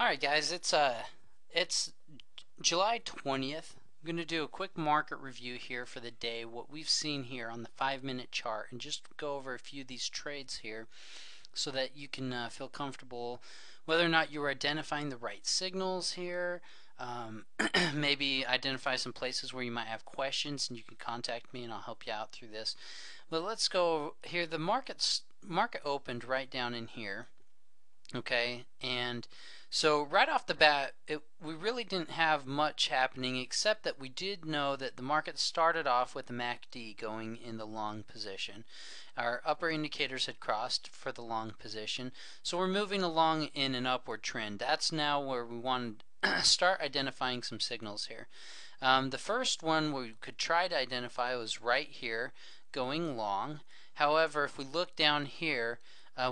Alright guys, it's July 20th. I'm going to do a quick market review here for the day, what we've seen here on the 5-minute chart, and just go over a few of these trades here so that you can feel comfortable whether or not you're identifying the right signals here. Maybe identify some places where you might have questions and you can contact me and I'll help you out through this. But let's go here. The market opened right down in here. Okay, and so right off the bat, we really didn't have much happening except that we did know that the market started off with the MACD going in the long position. Our upper indicators had crossed for the long position, so we're moving along in an upward trend. That's now where we want to start identifying some signals here. The first one we could try to identify was right here, going long. However, if we look down here,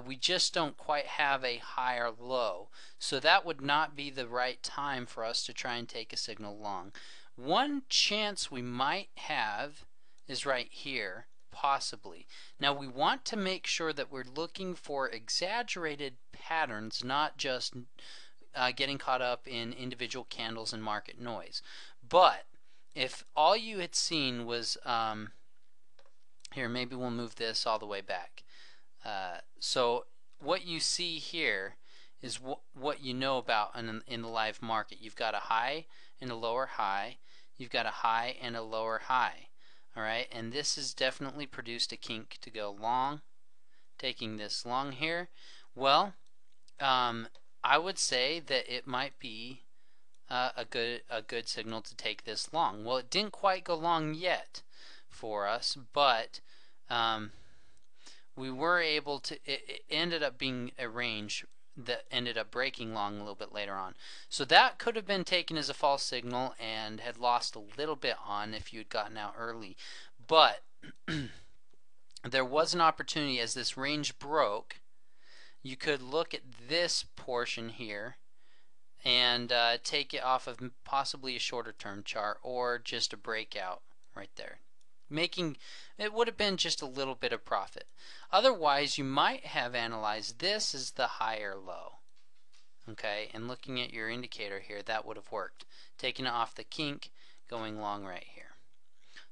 we just don't quite have a higher low. So that would not be the right time for us to try and take a signal long. One chance we might have is right here, possibly. Now we want to make sure that we're looking for exaggerated patterns, not just getting caught up in individual candles and market noise. But if all you had seen was, here, maybe we'll move this all the way back. So what you see here is what you know about in the live market. You've got a high and a lower high. You've got a high and a lower high. All right, and this has definitely produced a kink to go long. Taking this long here, well, I would say that it might be a good signal to take this long. Well, it didn't quite go long yet for us, but we were able to, it ended up being a range that ended up breaking long a little bit later on. So that could have been taken as a false signal and had lost a little bit on if you had gotten out early. But there was an opportunity as this range broke. You could look at this portion here and take it off of possibly a shorter term chart or just a breakout right there. It would have been just a little bit of profit. Otherwise, you might have analyzed this as the higher low. Okay, and looking at your indicator here, that would have worked. Taking it off the kink, going long right here.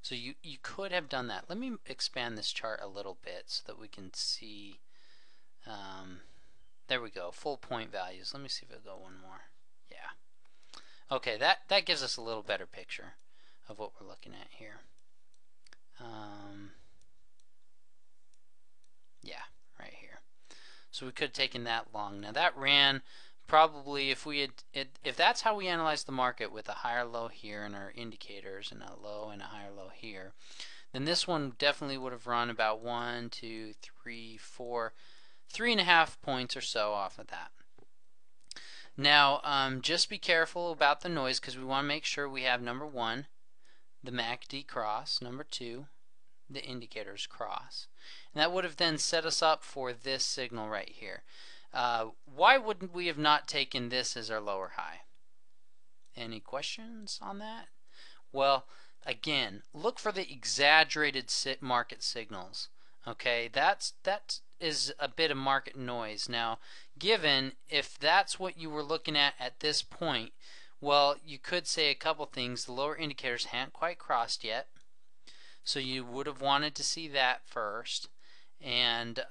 So you could have done that. Let me expand this chart a little bit so that we can see. There we go, full point values. Let me see if it'll go one more. Yeah. Okay, that gives us a little better picture of what we're looking at here. Yeah, right here. So we could have taken that long. Now that ran probably, if that's how we analyze the market with a higher low here in our indicators and a low and a higher low here, then this one definitely would have run about 1, 2, 3, 4, 3.5 points or so off of that. Now just be careful about the noise because we want to make sure we have number 1, the MACD cross, number 2, the indicators cross. And that would have then set us up for this signal right here. Why wouldn't we have not taken this as our lower high? Any questions on that? Well, again, look for the exaggerated market signals. Okay, that is a bit of market noise. Now, given if that's what you were looking at this point, well, you could say a couple things. The lower indicators hadn't quite crossed yet, so you would have wanted to see that first, and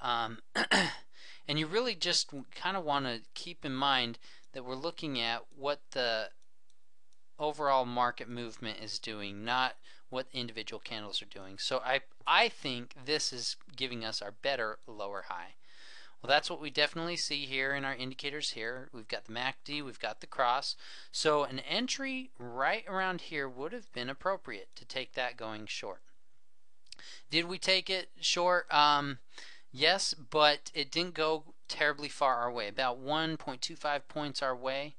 and you really just kind of want to keep in mind that we're looking at what the overall market movement is doing, not what individual candles are doing. So I think this is giving us our better lower high. Well, that's what we definitely see here in our indicators here. We've got the MACD, we've got the cross. So an entry right around here would have been appropriate to take that going short. Did we take it short? Yes, but it didn't go terribly far our way, about 1.25 points our way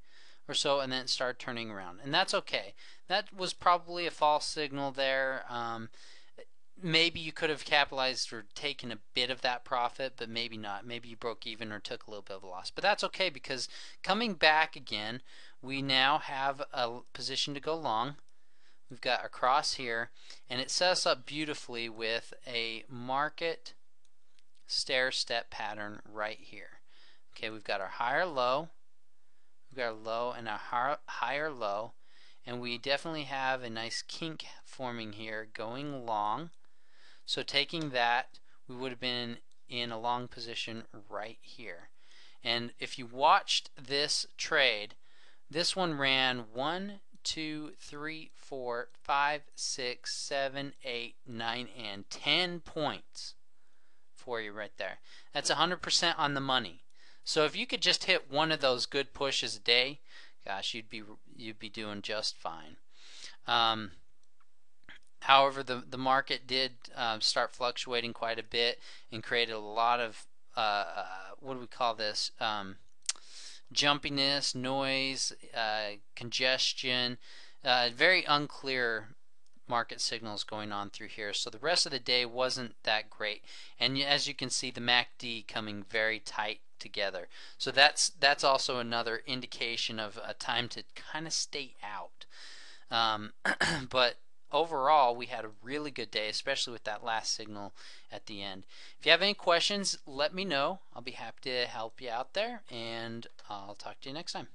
or so, and then it started turning around. And that's okay. That was probably a false signal there. Maybe you could have capitalized or taken a bit of that profit, but maybe not. Maybe you broke even or took a little bit of a loss. But that's okay because coming back again, we now have a position to go long. We've got a cross here, and it sets us up beautifully with a market stair-step pattern right here. Okay, we've got our higher low, we've got a low and a higher low, and we definitely have a nice kink forming here going long. So taking that, we would have been in a long position right here. And if you watched this trade, this one ran 1, 2, 3, 4, 5, 6, 7, 8, 9, and 10 points for you right there. That's 100% on the money. So if you could just hit one of those good pushes a day, gosh, you'd be doing just fine. However, the market did start fluctuating quite a bit and created a lot of what do we call this? Jumpiness, noise, congestion, very unclear market signals going on through here. So the rest of the day wasn't that great, and as you can see, the MACD coming very tight together. So that's also another indication of a time to kind of stay out. But overall, we had a really good day, especially with that last signal at the end. If you have any questions, let me know. I'll be happy to help you out there, and I'll talk to you next time.